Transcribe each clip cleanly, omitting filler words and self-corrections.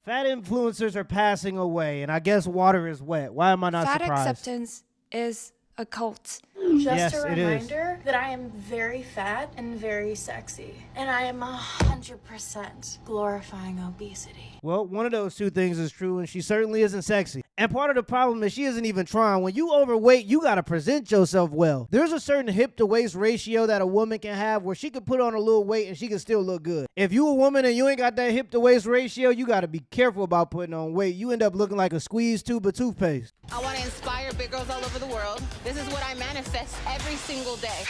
Fat influencers are passing away, and I guess water is wet. Why am I not Fat surprised? acceptance is a cult. Yes, Just a it is. reminder that I am very fat and very sexy. And I am 100% glorifying obesity. Well, one of those two things is true, and she certainly isn't sexy. And part of the problem is she isn't even trying. When you overweight, you gotta present yourself well. There's a certain hip to waist ratio that a woman can have where she can put on a little weight and she can still look good. If you a woman and you ain't got that hip to waist ratio, you gotta be careful about putting on weight. You end up looking like a squeezed tube of toothpaste. I want to inspire big girls all over the world. This is what I manifest every single day.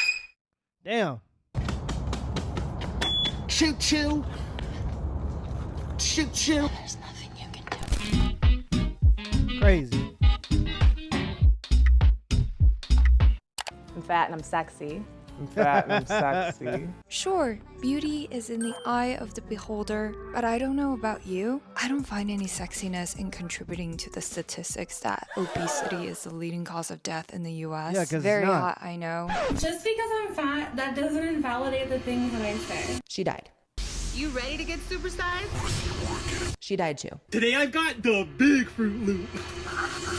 Damn. Choo choo. Choo choo. There's nothing you can do. Crazy. I'm fat and I'm sexy. I'm fat and I'm sexy. Sure, beauty is in the eye of the beholder, but I don't know about you. I don't find any sexiness in contributing to the statistics that obesity is the leading cause of death in the US. Yeah, 'cause it's Very not. hot, I know. Just because I'm fat, that doesn't invalidate the things that I say. She died. You ready to get supersized? She died too. Today I got the big Fruit Loop.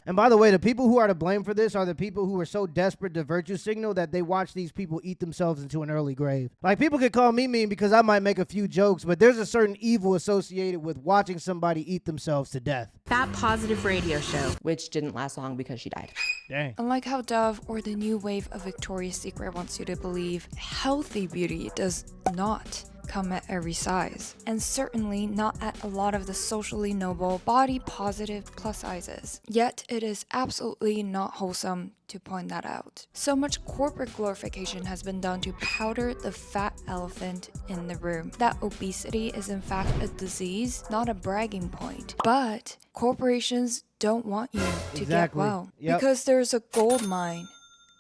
And by the way, the people who are to blame for this are the people who are so desperate to virtue signal that they watch these people eat themselves into an early grave. Like, people could call me mean because I might make a few jokes, but there's a certain evil associated with watching somebody eat themselves to death. Fat Positive Radio Show. Which didn't last long because she died. Dang. Unlike how Dove or the new wave of Victoria's Secret wants you to believe, healthy beauty does not come at every size, and certainly not at a lot of the socially noble, body positive plus sizes. Yet it is absolutely not wholesome to point that out. So much corporate glorification has been done to powder the fat elephant in the room. That obesity is in fact a disease, not a bragging point. But corporations don't want you to get Exactly. well Yep. because there's a gold mine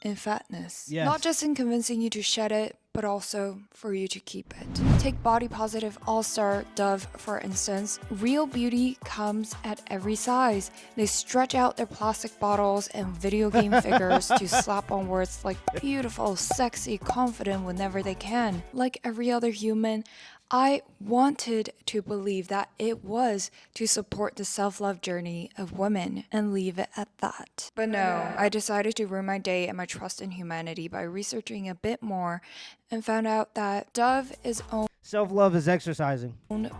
in fatness. Yes. Not just in convincing you to shed it, but also for you to keep it. Take body positive all-star Dove, for instance. Real beauty comes at every size. They stretch out their plastic bottles and video game figures to slap on words like beautiful, sexy, confident whenever they can. Like every other human, I wanted to believe that it was to support the self-love journey of women and leave it at that. But no, I decided to ruin my day and my trust in humanity by researching a bit more and found out that Dove is owned Self-love is exercising.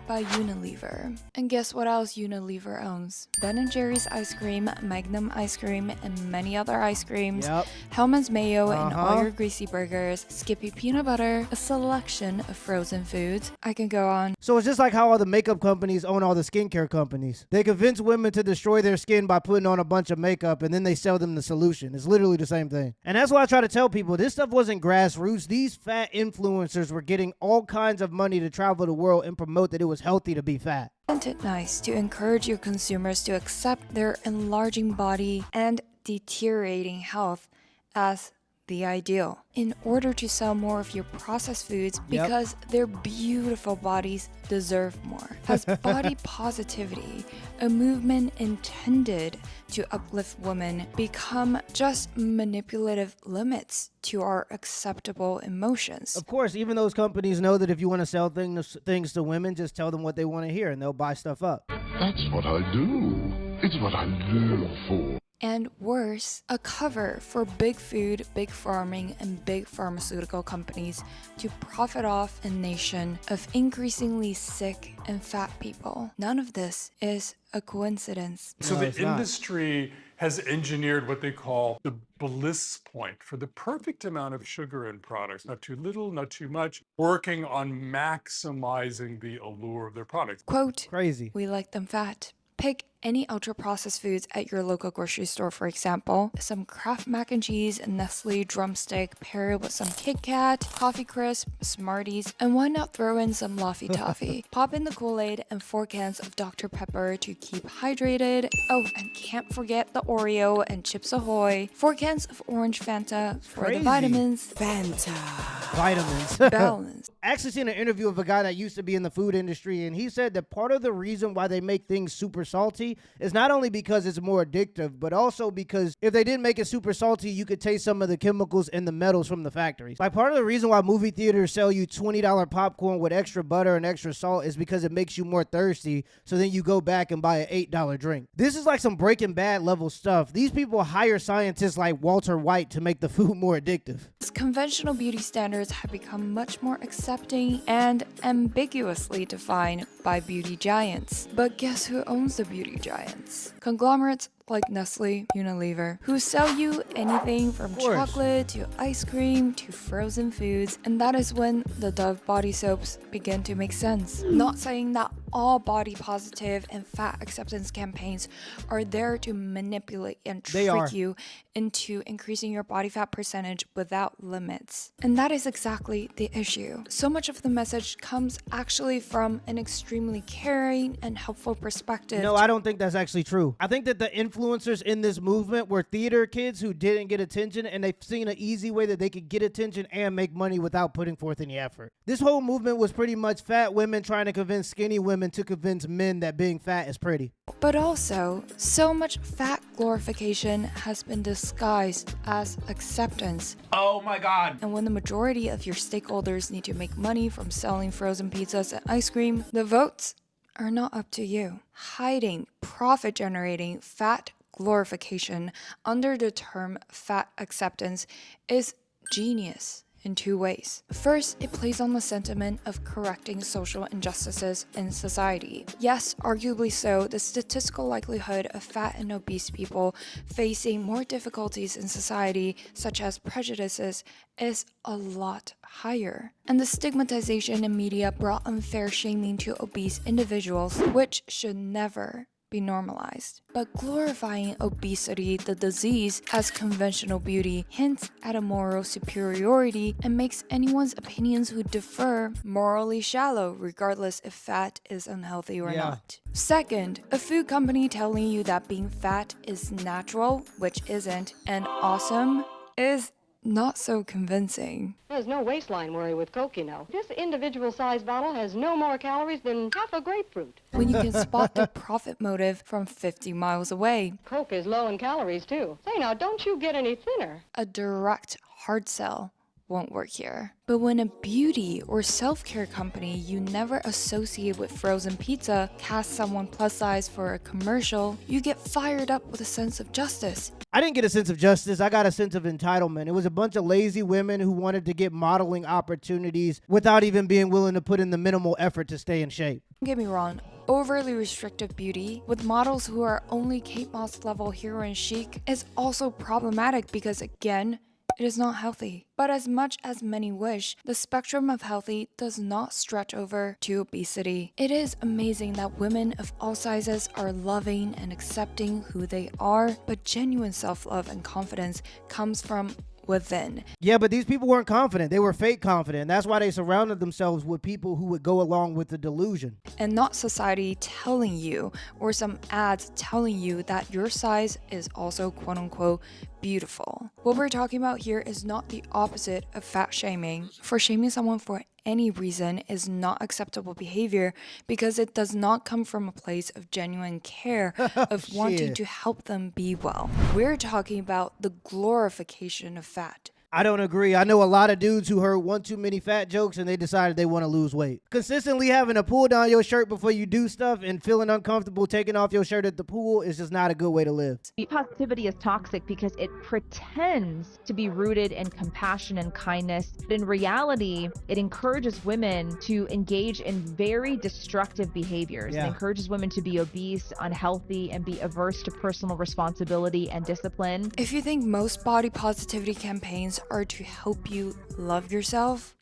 by Unilever. And guess what else Unilever owns? Ben & Jerry's ice cream, Magnum ice cream, and many other ice creams. Yep. Hellman's mayo and all Uh-huh. your greasy burgers, Skippy peanut butter, a selection of frozen foods. I can go on. So it's just like how all the makeup companies own all the skincare companies. They convince women to destroy their skin by putting on a bunch of makeup, and then they sell them the solution. It's literally the same thing. And that's why I try to tell people, this stuff wasn't grassroots. These fat influencers were getting all kinds of money to travel the world and promote that it was healthy to be fat. Isn't it nice to encourage your consumers to accept their enlarging body and deteriorating health as the ideal in order to sell more of your processed foods because their beautiful bodies deserve more? Has body positivity, a movement intended to uplift women, become just manipulative limits to our acceptable emotions? Of course, even those companies know that if you want to sell things to women, just tell them what they want to hear and they'll buy stuff up. That's what I do. It's what I live for. And worse, a cover for big food, big farming, and big pharmaceutical companies to profit off a nation of increasingly sick and fat people. None of this is a coincidence. So No, the it's not. industry has engineered what they call the bliss point for the perfect amount of sugar in products, not too little, not too much, working on maximizing the allure of their products. Quote, Crazy. we like them fat. Pick any ultra-processed foods at your local grocery store, for example. Some Kraft mac and cheese and Nestle drumstick paired with some Kit Kat, Coffee Crisp, Smarties, and why not throw in some Laffy Taffy? Pop in the Kool-Aid and 4 cans of Dr. Pepper to keep hydrated. Oh, and can't forget the Oreo and Chips Ahoy. 4 cans of Orange Fanta for Crazy. the vitamins. Fanta. Vitamins. balance. I actually seen an interview of a guy that used to be in the food industry, and he said that part of the reason why they make things super salty is not only because it's more addictive, but also because if they didn't make it super salty, you could taste some of the chemicals and the metals from the factories. Like, part of the reason why movie theaters sell you $20 popcorn with extra butter and extra salt is because it makes you more thirsty, so then you go back and buy an $8 drink. This is like some Breaking Bad level stuff. These people hire scientists like Walter White to make the food more addictive. Conventional beauty standards have become much more accepting and ambiguously defined by beauty giants. But guess who owns the beauty giants? Conglomerates like Nestle, Unilever, who sell you anything from chocolate to ice cream to frozen foods, and that is when the Dove body soaps begin to make sense. Not saying that all body positive and fat acceptance campaigns are there to manipulate and trick you into increasing your body fat percentage without limits. And that is exactly the issue. So much of the message comes actually from an extremely caring and helpful perspective. No, I don't think that's actually true. I think that the influencers in this movement were theater kids who didn't get attention, and they've seen an easy way that they could get attention and make money without putting forth any effort. This whole movement was pretty much fat women trying to convince skinny women to convince men that being fat is pretty. But also, so much fat glorification has been disguised as acceptance. Oh my God. And when the majority of your stakeholders need to make money from selling frozen pizzas and ice cream, the votes are not up to you. Hiding profit-generating fat glorification under the term fat acceptance is genius in two ways. First, it plays on the sentiment of correcting social injustices in society. Yes, arguably so, the statistical likelihood of fat and obese people facing more difficulties in society, such as prejudices, is a lot higher. And the stigmatization in media brought unfair shaming to obese individuals, which should never be normalized. But glorifying obesity, the disease, as conventional beauty hints at a moral superiority and makes anyone's opinions who differ morally shallow, regardless if fat is unhealthy or not. Second, a food company telling you that being fat is natural, which isn't, and awesome is not so convincing. There's no waistline worry with Coke, you know. This individual-sized bottle has no more calories than half a grapefruit. When you can spot the profit motive from 50 miles away. Coke is low in calories, too. Say now, don't you get any thinner. A direct hard sell won't work here. But when a beauty or self-care company you never associate with frozen pizza casts someone plus size for a commercial, you get fired up with a sense of justice. I didn't get a sense of justice. I got a sense of entitlement. It was a bunch of lazy women who wanted to get modeling opportunities without even being willing to put in the minimal effort to stay in shape. Don't get me wrong. Overly restrictive beauty with models who are only Kate Moss level heroine chic is also problematic because, again, it is not healthy. But as much as many wish, the spectrum of healthy does not stretch over to obesity. It is amazing that women of all sizes are loving and accepting who they are, but genuine self-love and confidence comes from within. Yeah, but these people weren't confident. They were fake confident. That's why they surrounded themselves with people who would go along with the delusion. And not society telling you or some ads telling you that your size is also quote-unquote beautiful. What we're talking about here is not the opposite of fat shaming. For shaming someone for any reason is not acceptable behavior because it does not come from a place of genuine care of wanting to help them be well. We're talking about the glorification of fat. I don't agree. I know a lot of dudes who heard one too many fat jokes and they decided they want to lose weight. Consistently having to pull down your shirt before you do stuff and feeling uncomfortable taking off your shirt at the pool is just not a good way to live. Positivity is toxic because it pretends to be rooted in compassion and kindness. But in reality, it encourages women to engage in very destructive behaviors. It encourages women to be obese, unhealthy, and be averse to personal responsibility and discipline. If you think most body positivity campaigns are to help you love yourself,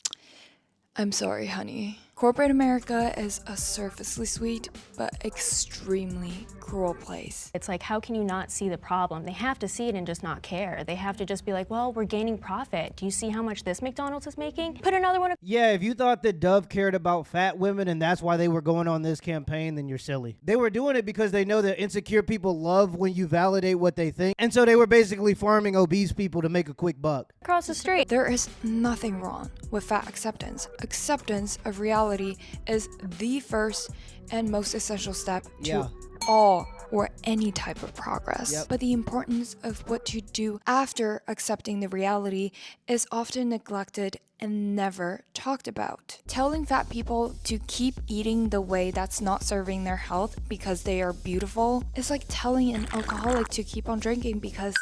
I'm sorry, honey. Corporate America is a surfacely sweet but extremely cruel place. It's like, how can you not see the problem? They have to see it and just not care. They have to just be like, well, we're gaining profit. Do you see how much this McDonald's is making? Put another one. Yeah, if you thought that Dove cared about fat women and that's why they were going on this campaign, then you're silly. They were doing it because they know that insecure people love when you validate what they think. And so they were basically farming obese people to make a quick buck. Across the street. There is nothing wrong with fat acceptance. Acceptance of reality is the first and most essential step to all or any type of progress. But the importance of what to do after accepting the reality is often neglected and never talked about. Telling fat people to keep eating the way that's not serving their health because they are beautiful is like telling an alcoholic to keep on drinking because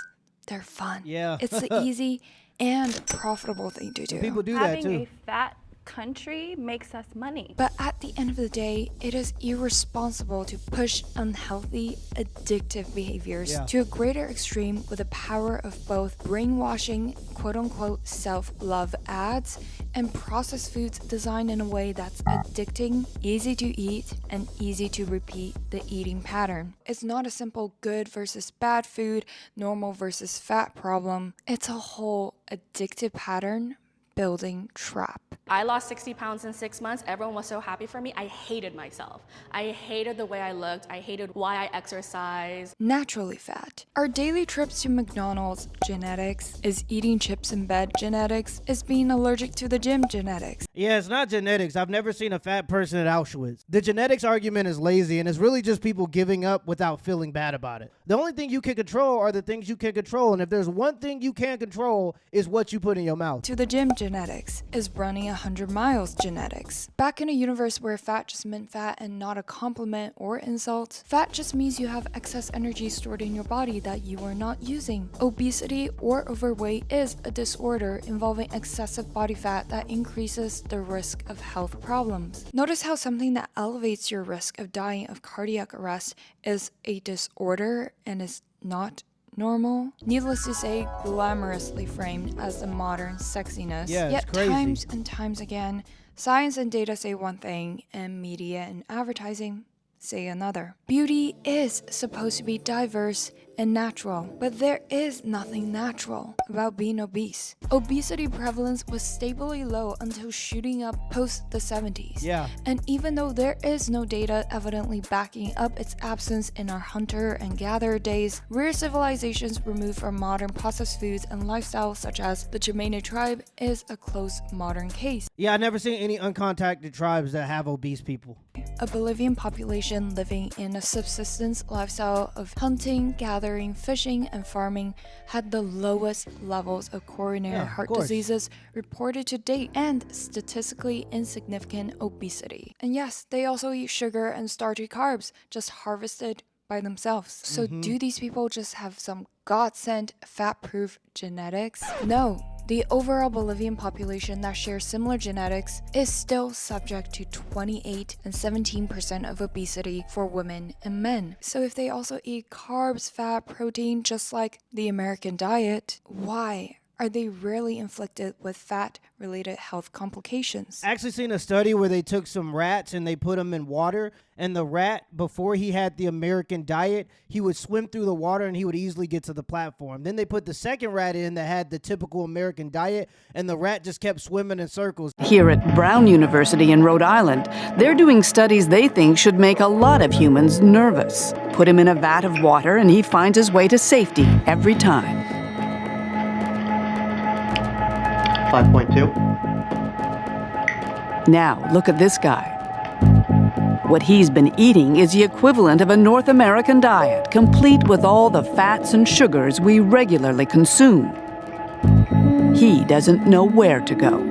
they're fun. It's the easy and profitable thing to do. People do that too. Having a fat country makes us money. But at the end of the day, it is irresponsible to push unhealthy, addictive behaviors to a greater extreme with the power of both brainwashing, quote-unquote self-love ads and processed foods designed in a way that's addicting, easy to eat, and easy to repeat the eating pattern. It's not a simple good versus bad food, normal versus fat problem. It's a whole addictive pattern building trap. I lost 60 pounds in 6 months. Everyone was so happy for me. I hated myself. I hated the way I looked. I hated why I exercised. Naturally fat. Are daily trips to McDonald's genetics? Is eating chips in bed genetics? Is being allergic to the gym genetics? Yeah, it's not genetics. I've never seen a fat person at Auschwitz. The genetics argument is lazy, and it's really just people giving up without feeling bad about it. The only thing you can control are the things you can control, and if there's one thing you can't control, is what you put in your mouth. To the gym genetics. Is running 100 miles genetics? Back in a universe where fat just meant fat and not a compliment or insult, fat just means you have excess energy stored in your body that you are not using. Obesity or overweight is a disorder involving excessive body fat that increases the risk of health problems. Notice how something that elevates your risk of dying of cardiac arrest is a disorder and is not normal. Needless to say, glamorously framed as the modern sexiness. Yeah, it's Yet crazy. Times and times again, science and data say one thing, and media and advertising say another. Beauty is supposed to be diverse and natural, but there is nothing natural about being obese. Obesity prevalence was stably low until shooting up post the 70s. And even though there is no data evidently backing up its absence in our hunter and gatherer days, rare civilizations removed from modern processed foods and lifestyles such as the Jemena tribe is a close modern case. Yeah, I've never seen any uncontacted tribes that have obese people. A Bolivian population living in a subsistence lifestyle of hunting, gathering, fishing, and farming had the lowest levels of coronary heart diseases reported to date and statistically insignificant obesity. And yes, they also eat sugar and starchy carbs, just harvested by themselves. So do these people just have some God-sent fat-proof genetics? No. The overall Bolivian population that shares similar genetics is still subject to 28 and 17% of obesity for women and men. So if they also eat carbs, fat, protein, just like the American diet, why are they rarely inflicted with fat-related health complications? I actually seen a study where they took some rats and they put them in water, and the rat, before he had the American diet, he would swim through the water and he would easily get to the platform. Then they put the second rat in that had the typical American diet, and the rat just kept swimming in circles. Here at Brown University in Rhode Island, they're doing studies they think should make a lot of humans nervous. Put him in a vat of water and he finds his way to safety every time. 5.2. Now, look at this guy. What he's been eating is the equivalent of a North American diet, complete with all the fats and sugars we regularly consume. He doesn't know where to go.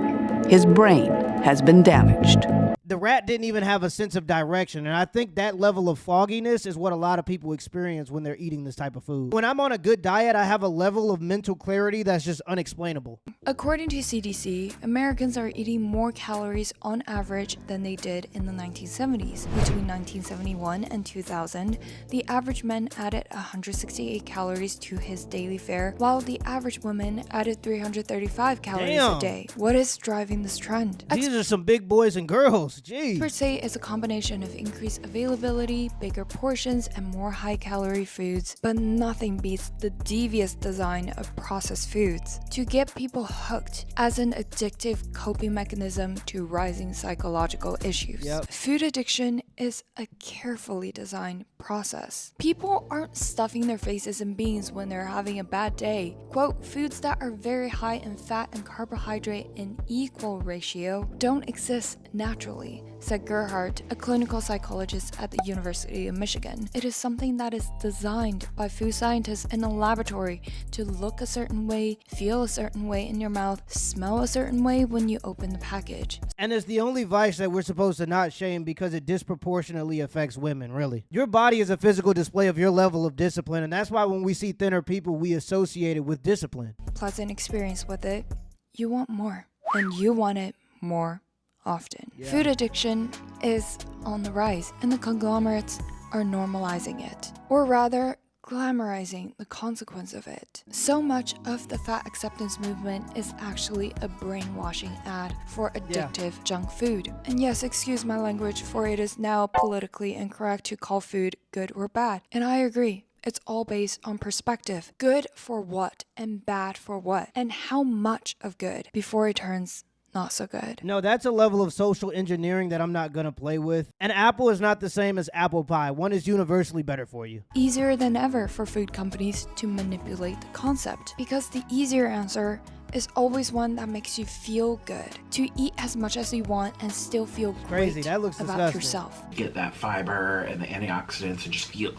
His brain has been damaged. The rat didn't even have a sense of direction, and I think that level of fogginess is what a lot of people experience when they're eating this type of food. When I'm on a good diet, I have a level of mental clarity that's just unexplainable. According to CDC, Americans are eating more calories on average than they did in the 1970s. Between 1971 and 2000, the average man added 168 calories to his daily fare, while the average woman added 335 calories a day. What is driving this trend? These are some big boys and girls. meals. Jeez. Experts say it's a combination of increased availability, bigger portions, and more high-calorie foods, but nothing beats the devious design of processed foods to get people hooked as an addictive coping mechanism to rising psychological issues. Yep. Food addiction is a carefully designed process. People aren't stuffing their faces in beans when they're having a bad day. Quote, foods that are very high in fat and carbohydrate in equal ratio don't exist naturally, said Gerhardt, a clinical psychologist at the University of Michigan. It is something that is designed by food scientists in a laboratory to look a certain way, feel a certain way in your mouth, smell a certain way when you open the package. And it's the only vice that we're supposed to not shame because it disproportionately affects women, really. Your body is a physical display of your level of discipline, and that's why when we see thinner people, we associate it with discipline. Pleasant experience with it, you want more, and you want it more often. Yeah. Food addiction is on the rise, and the conglomerates are normalizing it, or rather, glamorizing the consequence of it. So much of the fat acceptance movement is actually a brainwashing ad for addictive junk food. And yes, excuse my language, for it is now politically incorrect to call food good or bad. And I agree. It's all based on perspective. Good for what and bad for what, and how much of good before it turns not so good. No, that's a level of social engineering that I'm not gonna play with. An apple is not the same as apple pie. One is universally better for you. Easier than ever for food companies to manipulate the concept, because the easier answer is always one that makes you feel good. To eat as much as you want and still feel Crazy. great That looks about disgusting. yourself. Get that fiber and the antioxidants and just feel.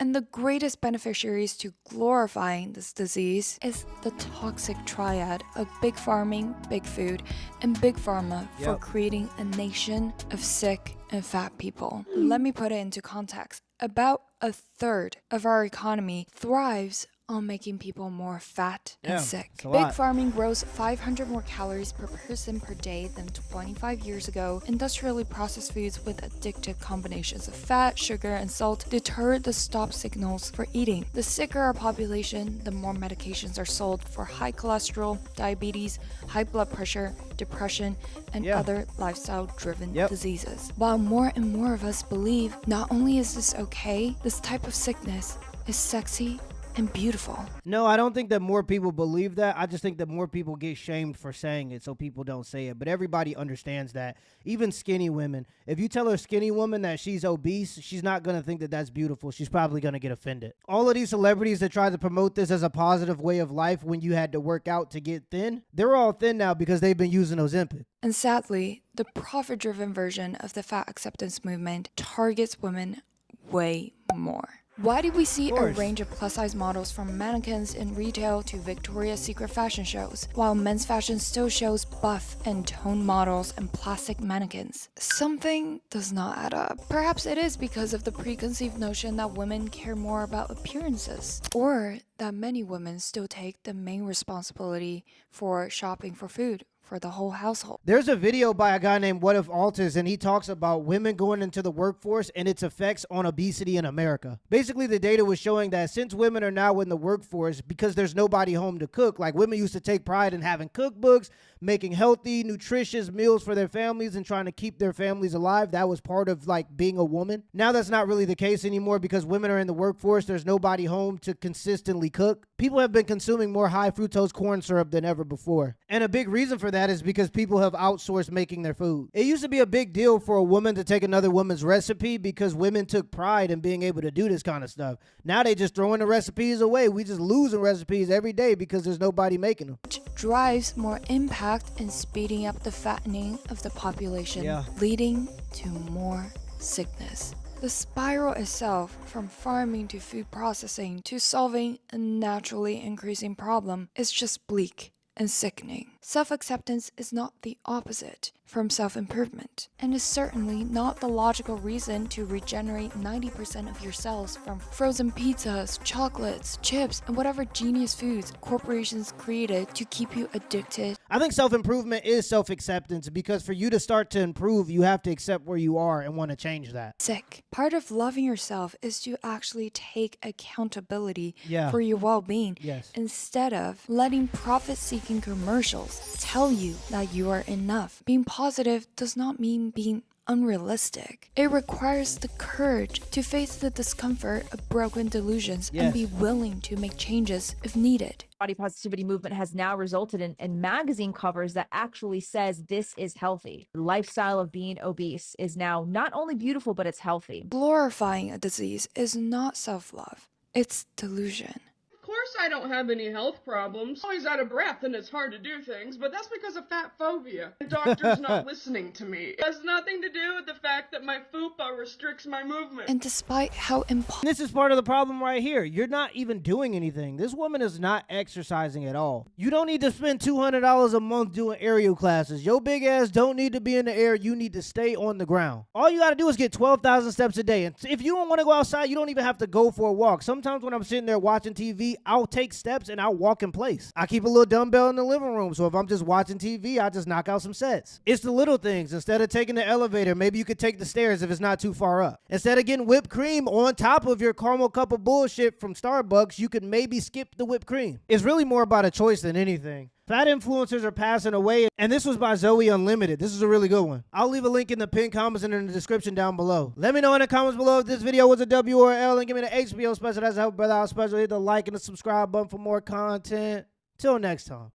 And the greatest beneficiaries to glorifying this disease is the toxic triad of big farming, big food, and big pharma for creating a nation of sick and fat people. Let me put it into context. About a third of our economy thrives on making people more fat and sick. Big farming grows 500 more calories per person per day than 25 years ago. Industrially processed foods with addictive combinations of fat, sugar, and salt deter the stop signals for eating. The sicker our population, the more medications are sold for high cholesterol, diabetes, high blood pressure, depression, and other lifestyle-driven diseases. While more and more of us believe not only is this okay, this type of sickness is sexy and beautiful. No, I don't think that more people believe that. I just think that more people get shamed for saying it so people don't say it. But everybody understands that. Even skinny women. If you tell a skinny woman that she's obese, she's not going to think that that's beautiful. She's probably going to get offended. All of these celebrities that try to promote this as a positive way of life when you had to work out to get thin, they're all thin now because they've been using Ozempic. And sadly, the profit-driven version of the fat acceptance movement targets women way more. Why do we see a range of plus-size models from mannequins in retail to Victoria's Secret fashion shows, while men's fashion still shows buff and toned models and plastic mannequins? Something does not add up. Perhaps it is because of the preconceived notion that women care more about appearances, or that many women still take the main responsibility for shopping for food for the whole household. There's a video by a guy named What If Altis, and he talks about women going into the workforce and its effects on obesity in America. Basically, the data was showing that since women are now in the workforce, because there's nobody home to cook, like women used to take pride in having cookbooks, making healthy, nutritious meals for their families and trying to keep their families alive. That was part of like being a woman. Now that's not really the case anymore because women are in the workforce. There's nobody home to consistently cook. People have been consuming more high fructose corn syrup than ever before. And a big reason for that is because people have outsourced making their food. It used to be a big deal for a woman to take another woman's recipe because women took pride in being able to do this kind of stuff. Now they just throwing the recipes away. We just losing recipes every day because there's nobody making them. Which drives more impact in speeding up the fattening of the population, leading to more sickness. The spiral itself, from farming to food processing to solving a naturally increasing problem, is just bleak and sickening. Self-acceptance is not the opposite from self-improvement, and is certainly not the logical reason to regenerate 90% of your cells from frozen pizzas, chocolates, chips, and whatever genius foods corporations created to keep you addicted. I think self-improvement is self-acceptance because for you to start to improve, you have to accept where you are and want to change that. Sick. Part of loving yourself is to actually take accountability for your well-being instead of letting profit-seeking commercials tell you that you are enough. Being positive does not mean being unrealistic. It requires the courage to face the discomfort of broken delusions and be willing to make changes if needed. Body positivity movement has now resulted in magazine covers that actually says this is healthy. The lifestyle of being obese is now not only beautiful, but it's healthy. Glorifying a disease is not self-love, it's delusion. Of course I don't have any health problems. Always out of breath and it's hard to do things, but that's because of fat phobia. The doctor's not listening to me. It has nothing to do with the fact that my fupa restricts my movement. And despite how This is part of the problem right here. You're not even doing anything. This woman is not exercising at all. You don't need to spend $200 a month doing aerial classes. Your big ass don't need to be in the air. You need to stay on the ground. All you got to do is get 12,000 steps a day. And if you don't want to go outside, you don't even have to go for a walk. Sometimes when I'm sitting there watching TV, I'll take steps and I'll walk in place. I keep a little dumbbell in the living room, so if I'm just watching TV, I just knock out some sets. It's the little things. Instead of taking the elevator, maybe you could take the stairs if it's not too far up. Instead of getting whipped cream on top of your caramel cup of bullshit from Starbucks, you could maybe skip the whipped cream. It's really more about a choice than anything. Fat influencers are passing away, and this was by Zoe Unlimited. This is a really good one. I'll leave a link in the pinned comments and in the description down below. Let me know in the comments below if this video was a W or L, and give me the HBO special. That's a help brother out special. Hit the like and the subscribe button for more content. Till next time.